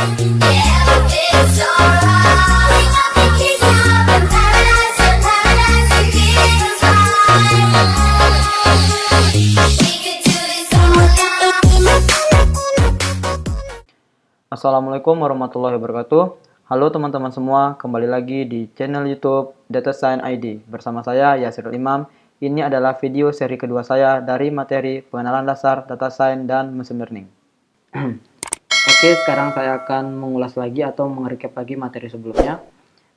Assalamualaikum warahmatullahi wabarakatuh. Halo teman-teman semua, kembali lagi di channel YouTube Data Science ID. Bersama saya Yasirul Imam. Ini adalah video seri kedua saya dari materi pengenalan dasar Data Science dan Machine Learning. Oke, sekarang saya akan mengulas lagi atau merecap lagi materi sebelumnya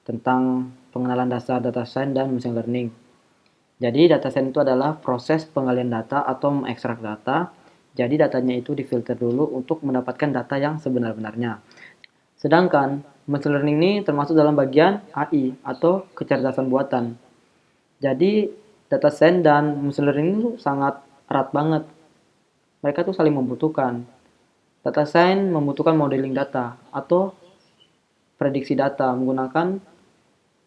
tentang pengenalan dasar Data Science dan Machine Learning. Jadi Data Science itu adalah proses penggalian data atau mengekstrak data. Jadi datanya itu difilter dulu untuk mendapatkan data yang sebenar-benarnya. Sedangkan Machine Learning ini termasuk dalam bagian AI atau kecerdasan buatan. Jadi Data Science dan Machine Learning itu sangat erat banget. Mereka tuh saling membutuhkan. Data Science membutuhkan modeling data atau prediksi data menggunakan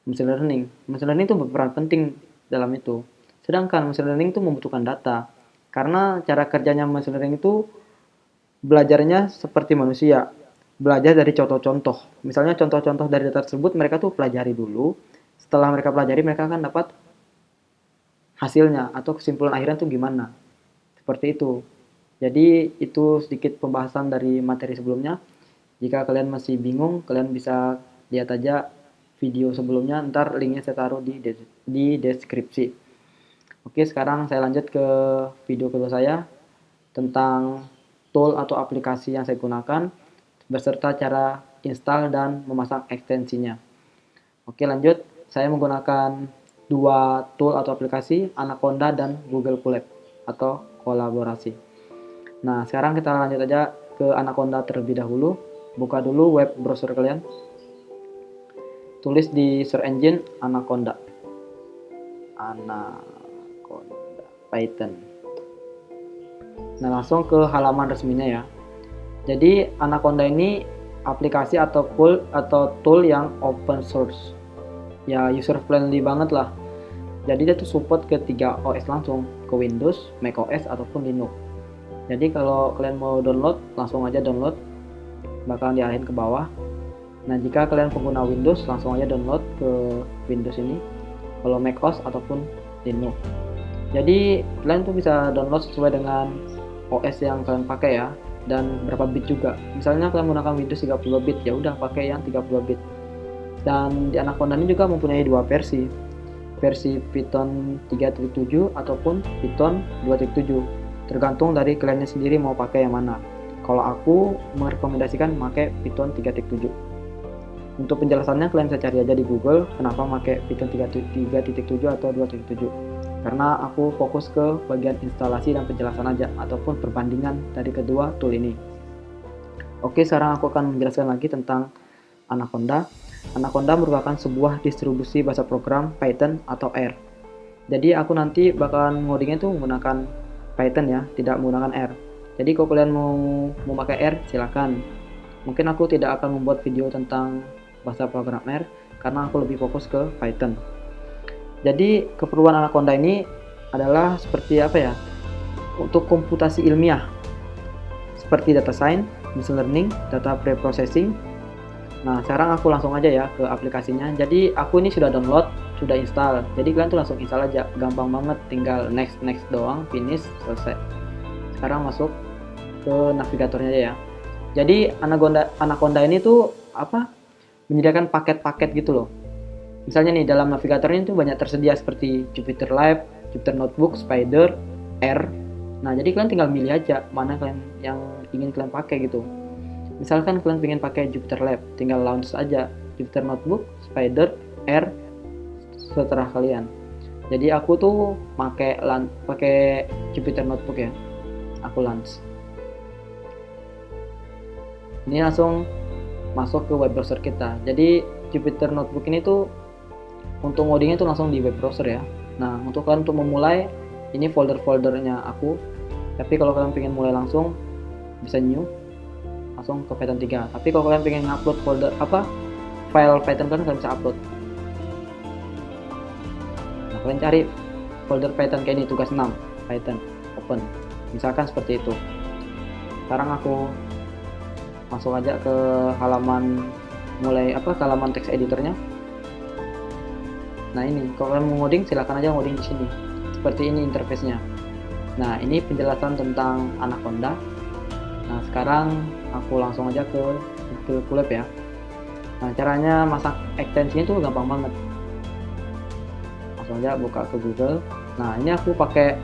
Machine Learning. Machine Learning itu berperan penting dalam itu. Sedangkan Machine Learning itu membutuhkan data. Karena cara kerjanya machine learning itu belajarnya seperti manusia, belajar dari contoh-contoh. Misalnya contoh-contoh dari data tersebut mereka tuh pelajari dulu. Setelah mereka pelajari, mereka akan dapat hasilnya atau kesimpulan akhirnya tuh gimana. Seperti itu. Jadi itu sedikit pembahasan dari materi sebelumnya. Jika kalian masih bingung, kalian bisa lihat aja video sebelumnya. Ntar linknya saya taruh di deskripsi. Oke, sekarang saya lanjut ke video kedua saya tentang tool atau aplikasi yang saya gunakan beserta cara install dan memasang ekstensinya. Oke, lanjut. Saya menggunakan dua tool atau aplikasi, Anaconda dan Google Colab atau kolaborasi. Nah, sekarang kita lanjut aja ke Anaconda terlebih dahulu. Buka dulu web browser kalian. Tulis di search engine Anaconda. Python. Nah, langsung ke halaman resminya ya. Jadi Anaconda ini aplikasi atau tool yang open source. Ya, user friendly banget lah. Jadi dia tuh support ke 3 OS langsung, ke Windows, macOS ataupun Linux. Jadi kalau kalian mau download, langsung aja download. Bakalan diarahin ke bawah. Nah, jika kalian pengguna Windows, langsung aja download ke Windows ini. Kalau macOS ataupun Linux. Jadi kalian tuh bisa download sesuai dengan OS yang kalian pakai ya, dan berapa bit juga. Misalnya kalian menggunakan Windows 32 bit, ya udah pakai yang 32 bit. Dan di Anaconda ini juga mempunyai dua versi. Versi Python 3.7 ataupun Python 2.7. Tergantung dari kalian sendiri mau pakai yang mana. Kalau aku merekomendasikan pakai Python 3.7. Untuk penjelasannya kalian bisa cari aja di Google kenapa pakai Python 3.7 atau 2.7. Karena aku fokus ke bagian instalasi dan penjelasan aja ataupun perbandingan dari kedua tool ini. Oke, sekarang aku akan menjelaskan lagi tentang Anaconda. Anaconda merupakan sebuah distribusi bahasa program Python atau R. Jadi aku nanti bakalan ngodingnya tuh menggunakan Python ya, tidak menggunakan R. Jadi kalau kalian mau pakai R, silakan. Mungkin aku tidak akan membuat video tentang bahasa program R karena aku lebih fokus ke Python. Jadi keperluan Anaconda ini adalah seperti apa ya? Untuk komputasi ilmiah seperti data science, machine learning, data preprocessing. Nah, sekarang aku langsung aja ya ke aplikasinya. Jadi aku ini sudah download, sudah install. Jadi kalian tuh langsung install aja, gampang banget, tinggal next doang, finish, selesai. Sekarang masuk ke navigatornya aja ya. Jadi Anaconda ini tuh apa? Menyediakan paket-paket gitu loh. Misalnya nih dalam navigatornya itu banyak tersedia seperti Jupyter Lab, Jupyter Notebook, Spider, R. Nah, jadi kalian tinggal milih aja mana kalian yang ingin kalian pakai gitu. Misalkan kalian pengen pakai Jupyter Lab, tinggal launch aja Jupyter Notebook, Spider, R seterah kalian. Jadi aku tuh pakai Jupyter Notebook ya. Aku launch. Ini langsung masuk ke web browser kita. Jadi Jupyter Notebook ini tuh untuk ngodingnya tuh langsung di web browser ya. Nah, untuk kalian untuk memulai, ini folder-foldernya aku. Tapi kalau kalian pengen mulai langsung, bisa new, langsung ke Python 3. Tapi kalau kalian pengen upload folder file Python kalian bisa upload. Nah, kalian cari folder Python kayak ini, tugas 6, Python, open. Misalkan seperti itu. Sekarang aku langsung aja ke halaman ke halaman text editornya. Nah ini, kalau kalian mau ngoding silahkan aja ngoding di sini. Seperti ini interface-nya. Nah ini penjelasan tentang Anaconda. Nah sekarang aku langsung aja ke Google Colab ya. Nah caranya masak ekstensinya tuh gampang banget. Langsung aja buka ke Google. Nah ini aku pakai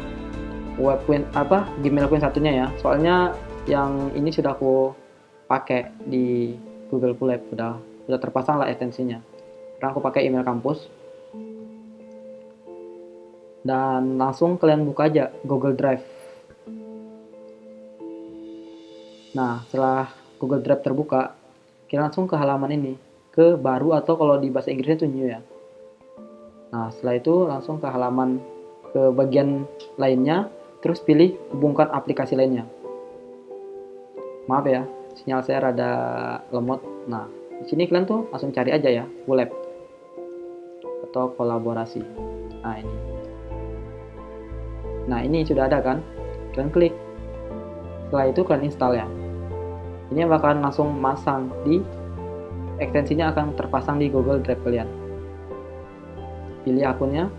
Gmail Queen satunya ya. Soalnya yang ini sudah aku pakai di Google Colab, udah terpasang lah ekstensinya. Sekarang aku pakai email kampus. Dan langsung kalian buka aja Google Drive. Nah setelah Google Drive terbuka, kita langsung ke halaman ini, ke baru atau kalau di bahasa Inggrisnya itu new ya. Nah setelah itu langsung ke halaman, ke bagian lainnya, terus pilih hubungkan aplikasi lainnya. Maaf ya, sinyal saya rada lemot. Nah di sini kalian tuh langsung cari aja ya, Colab atau kolaborasi. Nah ini. Nah ini sudah ada kan, kalian klik. Setelah itu kalian install ya. Ini bakalan langsung masang di ekstensinya, akan terpasang di Google Drive kalian. Pilih akunnya.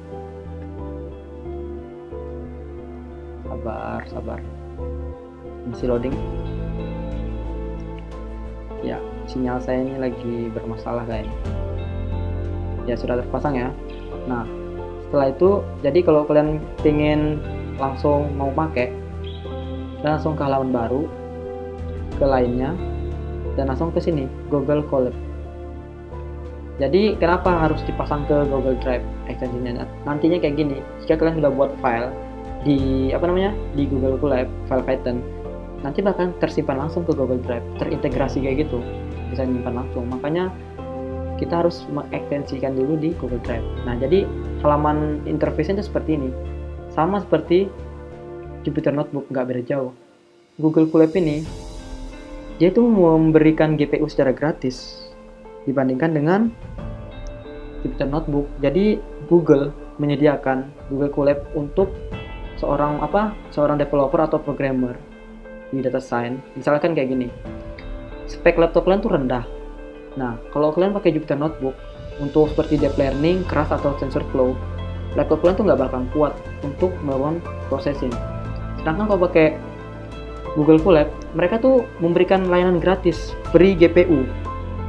Sabar. Masih loading. Ya, sinyal saya ini lagi bermasalah kayaknya. Ya sudah terpasang ya. Nah setelah itu, jadi kalau kalian ingin langsung mau pakai, dan langsung ke halaman baru, ke lainnya, dan langsung ke sini Google Colab. Jadi kenapa harus dipasang ke Google Drive ekstensinya? Nantinya kayak gini, jika kalian sudah buat file di di Google Colab, file Python, nanti bahkan tersimpan langsung ke Google Drive, terintegrasi kayak gitu, bisa nyimpan langsung. Makanya kita harus mengekstensikan dulu di Google Drive. Nah jadi halaman interface-nya itu seperti ini, sama seperti Jupyter Notebook, nggak beda jauh. Google Colab ini dia itu memberikan GPU secara gratis dibandingkan dengan Jupyter Notebook. Jadi Google menyediakan Google Colab untuk seorang developer atau programmer di data science. Misalkan kayak gini, spek laptop kalian tuh rendah. Nah kalau kalian pakai Jupyter Notebook untuk seperti deep learning, keras atau TensorFlow, laptop kalian tuh nggak bakal kuat untuk melakukan processing. Sedangkan kalau pakai Google Colab, mereka tuh memberikan layanan gratis, free GPU,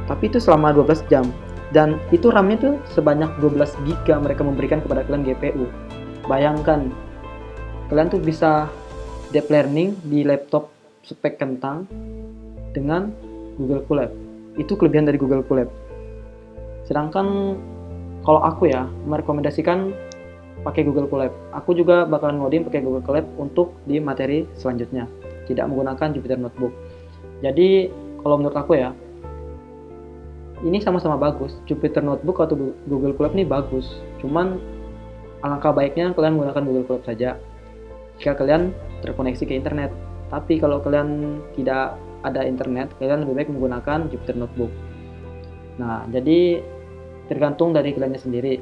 tapi itu selama 12 jam, dan itu RAM-nya tuh sebanyak 12 GB mereka memberikan kepada kalian GPU. Bayangkan, kalian tuh bisa deep learning di laptop spek kentang dengan Google Colab. Itu kelebihan dari Google Colab. Sedangkan kalau aku ya merekomendasikan pakai Google Colab. Aku juga bakalan ngoding pakai Google Colab untuk di materi selanjutnya, tidak menggunakan Jupyter Notebook. Jadi kalau menurut aku ya, ini sama-sama bagus. Jupyter Notebook atau Google Colab ini bagus. Cuman alangkah baiknya kalian menggunakan Google Colab saja jika kalian terkoneksi ke internet. Tapi kalau kalian tidak ada internet, kalian lebih baik menggunakan Jupyter Notebook. Nah, jadi tergantung dari kalian sendiri.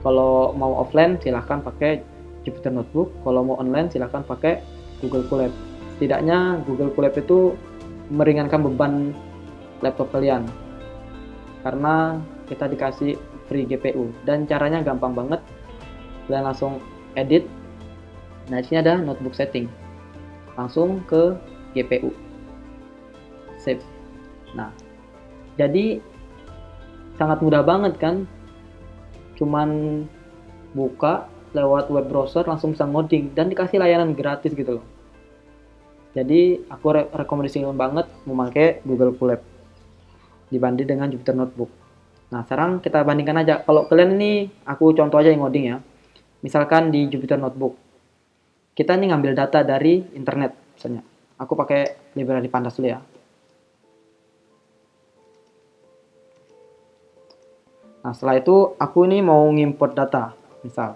Kalau mau offline silahkan pakai Jupyter Notebook, kalau mau online silahkan pakai Google Colab. Setidaknya Google Colab itu meringankan beban laptop kalian, karena kita dikasih free GPU dan caranya gampang banget. Kalian langsung edit. Nah, di sini ada notebook setting. Langsung ke GPU. Save. Nah, jadi sangat mudah banget kan? Cuman buka lewat web browser langsung bisa ngoding dan dikasih layanan gratis gitu loh. Jadi aku rekomendasikan banget memakai Google Colab dibanding dengan Jupyter Notebook. Nah sekarang kita bandingkan aja. Kalau kalian ini, aku contoh aja yang ngoding ya. Misalkan di Jupyter Notebook, kita ini ngambil data dari internet misalnya. Aku pakai library Pandas dulu ya. Nah setelah itu aku ini mau ngimport data. Misal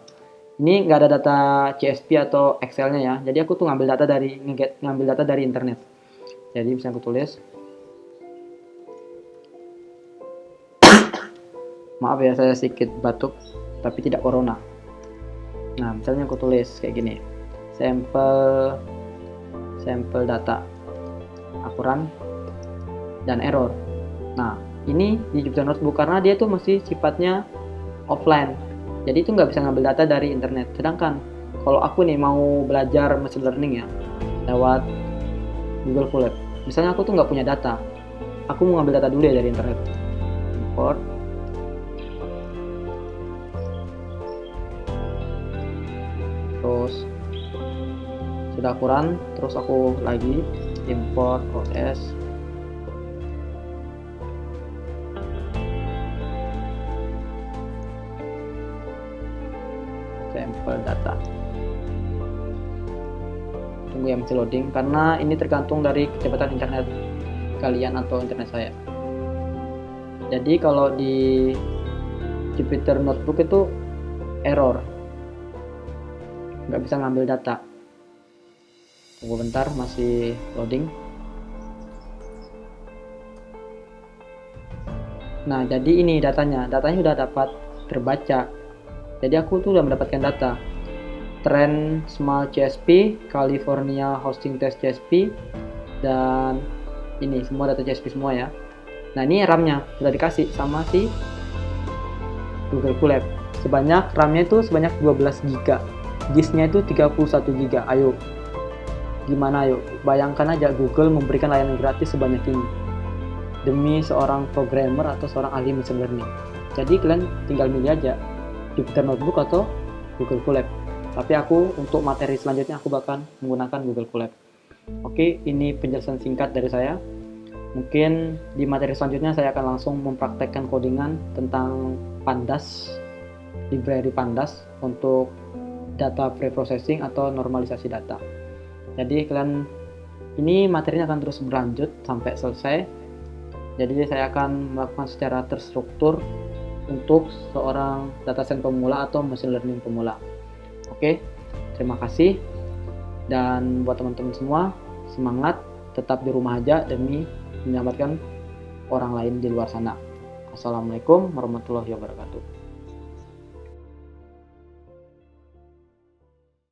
ini nggak ada data CSV atau Excel-nya ya. Jadi aku tuh ngambil data dari internet. Jadi bisa aku tulis. Maaf ya, saya sedikit batuk, tapi tidak corona. Nah, misalnya aku tulis kayak gini. Sampel data. Aku run. dan error. Nah, ini di Jupyter Notebook karena dia tuh masih sifatnya offline. Jadi itu nggak bisa ngambil data dari internet. Sedangkan kalau aku nih mau belajar machine learning ya lewat Google Colab. Misalnya aku tuh nggak punya data. Aku mau ngambil data dulu ya dari internet. Import. Terus sudah aku run, terus aku lagi import OS. Sampel data. Tunggu ya, masih loading karena ini tergantung dari kecepatan internet kalian atau internet saya. Jadi kalau di Jupyter Notebook itu error, nggak bisa ngambil data. Tunggu bentar, masih loading. Nah, jadi ini datanya udah dapat terbaca. Jadi aku tuh udah mendapatkan data trend small CSP, California hosting test CSP, dan ini semua data CSP semua ya. Nah, ini RAM-nya sudah dikasih sama si Google Colab. Sebanyak RAM-nya itu sebanyak 12 GB. Disk-nya itu 31 GB. Ayo. Gimana ayo? Bayangkan aja Google memberikan layanan gratis sebanyak ini demi seorang programmer atau seorang ahli machine learning. Jadi kalian tinggal milih aja Jupyter Notebook atau Google Colab. Tapi aku untuk materi selanjutnya aku bakal menggunakan Google Colab. Oke, ini penjelasan singkat dari saya. Mungkin di materi selanjutnya saya akan langsung mempraktekkan codingan tentang Pandas, library Pandas untuk data preprocessing atau normalisasi data. Jadi kalian, ini materinya akan terus berlanjut sampai selesai. Jadi saya akan melakukan secara terstruktur untuk seorang data science pemula atau machine learning pemula. Oke, terima kasih. Dan buat teman-teman semua, semangat, tetap di rumah aja demi menyelamatkan orang lain di luar sana. Assalamualaikum warahmatullahi wabarakatuh.